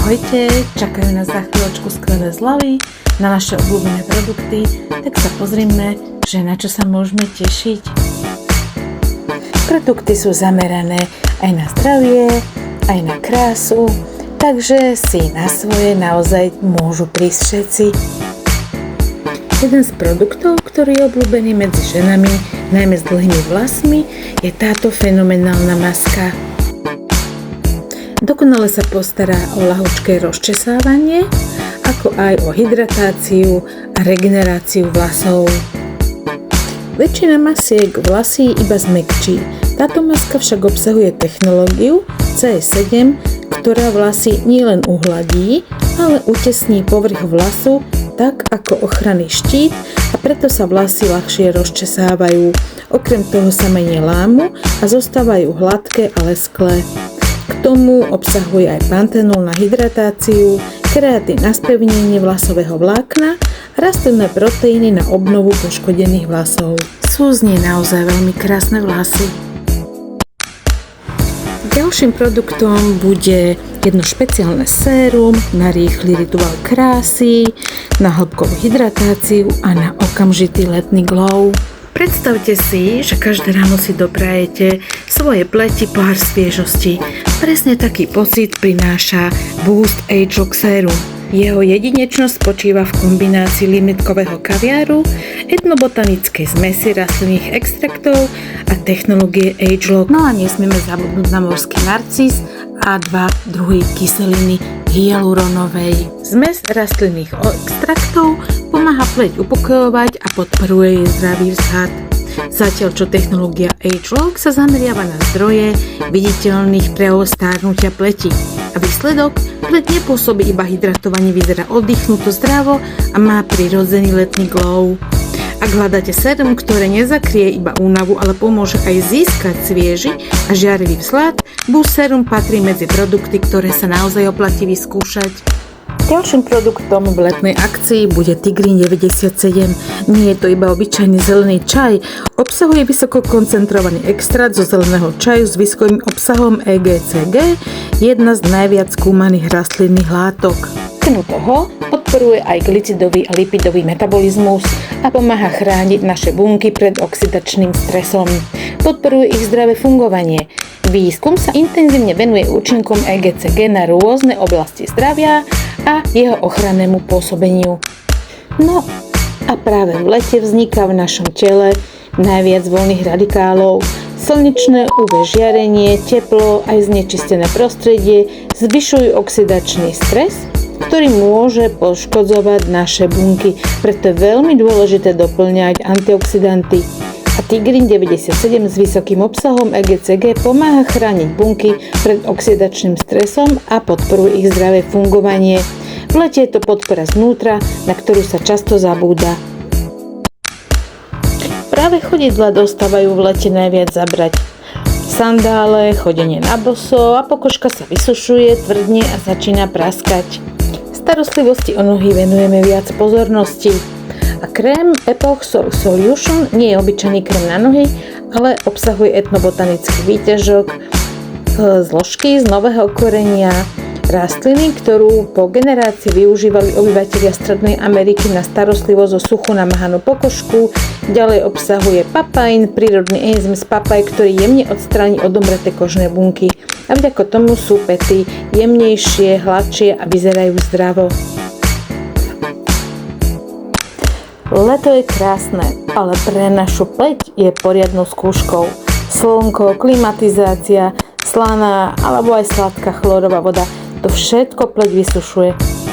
Ahojte, čakajú nás za chvíľočku skvelé zľavy na naše obľúbené produkty, tak sa pozrime, že na čo sa môžeme tešiť. Produkty sú zamerané aj na zdravie, aj na krásu, takže si na svoje naozaj môžu prísť všetci. Jeden z produktov, ktorý je obľúbený medzi ženami, najmä s dlhými vlasmi, je táto fenomenálna maska. Dokonale sa postará o ľahučké rozčesávanie, ako aj o hydratáciu a regeneráciu vlasov. Väčšina masiek vlasy iba zmäkčí. Táto maska však obsahuje technológiu CS7, ktorá vlasy nielen uhladí, ale utesní povrch vlasu tak ako ochranný štít a preto sa vlasy ľahšie rozčesávajú. Okrem toho sa menej lámu a zostávajú hladké a lesklé. K tomu obsahuje aj pantenol na hydratáciu, kreatín na spevnenie vlasového vlákna a rastlinné proteíny na obnovu poškodených vlasov. Sú z nej naozaj veľmi krásne vlasy. Ďalším produktom bude jedno špeciálne sérum na rýchly rituál krásy, na hĺbkovú hydratáciu a na okamžitý letný glow. Predstavte si, že každé ráno si doprajete svoje pleti pohár sviežosti. Presne taký pocit prináša Boost Age Lock Serum. Jeho jedinečnosť spočíva v kombinácii limetkového kaviáru, etnobotanickej zmesi rastlinných extraktov a technológie Age Lock. No a nesmieme zabudnúť na morský narcis a 2 druhy kyseliny hyaluronovej. Zmes rastlinných extraktov pomáha pleť upokojovať a podporuje jej zdravý vzhľad. Zatiaľ čo technológia Age Lock sa zameriava na zdroje viditeľných prejavov stárnutia pleti. A výsledok? Pleť nepôsobí iba hydratovanie, vyzerá oddychnuto zdravo a má prirodzený letný glow. Ak hľadáte sérum, ktoré nezakrie iba únavu, ale pomôže aj získať svieži a žiarivý vzhľad, Boost Serum patrí medzi produkty, ktoré sa naozaj oplatí vyskúšať. Ďalším produktom v letnej akcii bude Tigrin 97. Nie je to iba obyčajný zelený čaj, obsahuje vysoko koncentrovaný extrakt zo zeleného čaju s vysokovým obsahom EGCG, jedna z najviac skúmaných rastlinných látok. Okrem toho podporuje aj glicidový a lipidový metabolizmus a pomáha chrániť naše bunky pred oxidačným stresom. Podporuje ich zdravé fungovanie. Výskum sa intenzívne venuje účinkom EGCG na rôzne oblasti zdravia a jeho ochrannému pôsobeniu. No a práve v lete vzniká v našom tele najviac voľných radikálov. Slnečné UV žiarenie, teplo aj znečistené prostredie zvyšujú oxidačný stres, ktorý môže poškodzovať naše bunky. Preto je veľmi dôležité doplňať antioxidanty. A Tigrin 97 s vysokým obsahom EGCG pomáha chrániť bunky pred oxidačným stresom a podporuje ich zdravé fungovanie. V lete je to podpora znútra, na ktorú sa často zabúda. Práve chodidlá dostávajú v lete najviac zabrať. Sandále, chodenie na boso a pokožka sa vysušuje, tvrdne a začína praskať. Starostlivosti o nohy venujeme viac pozornosti. A krém Epoch Solution nie je obyčajný krém na nohy, ale obsahuje etnobotanický výťažok zložky z nového korenia rastliny, ktorú po generácii využívali obyvatelia Strednej Ameriky na starostlivosť o sucho namáhanú pokožku. Ďalej obsahuje papain, prírodný enzym z papaj, ktorý jemne odstráni odomreté kožné bunky. A vďaka tomu sú pety jemnejšie, hladšie a vyzerajú zdravo. Leto je krásne, ale pre našu pleť je poriadnou skúškou. Slnko, klimatizácia, slaná alebo aj sladká chlorová voda, to všetko pleť vysušuje.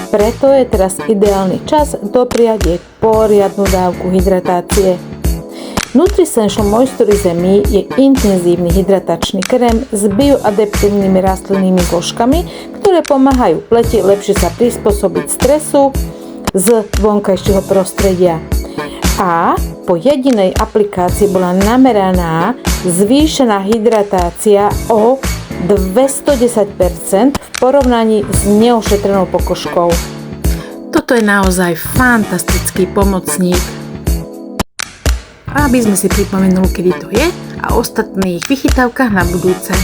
Preto je teraz ideálny čas dopriať jej poriadnu dávku hydratácie. Nutricential Moisturizer Me je intenzívny hydratačný krém s bioadaptívnymi rastlinnými zložkami, ktoré pomáhajú pleti lepšie sa prispôsobiť stresu z vonkajšieho prostredia. A po jedinej aplikácii bola nameraná zvýšená hydratácia o 210% v porovnaní s neošetrenou pokožkou. Toto je naozaj fantastický pomocník. A aby sme si pripomenuli, kedy to je a ostatných vychytávkach na budúce.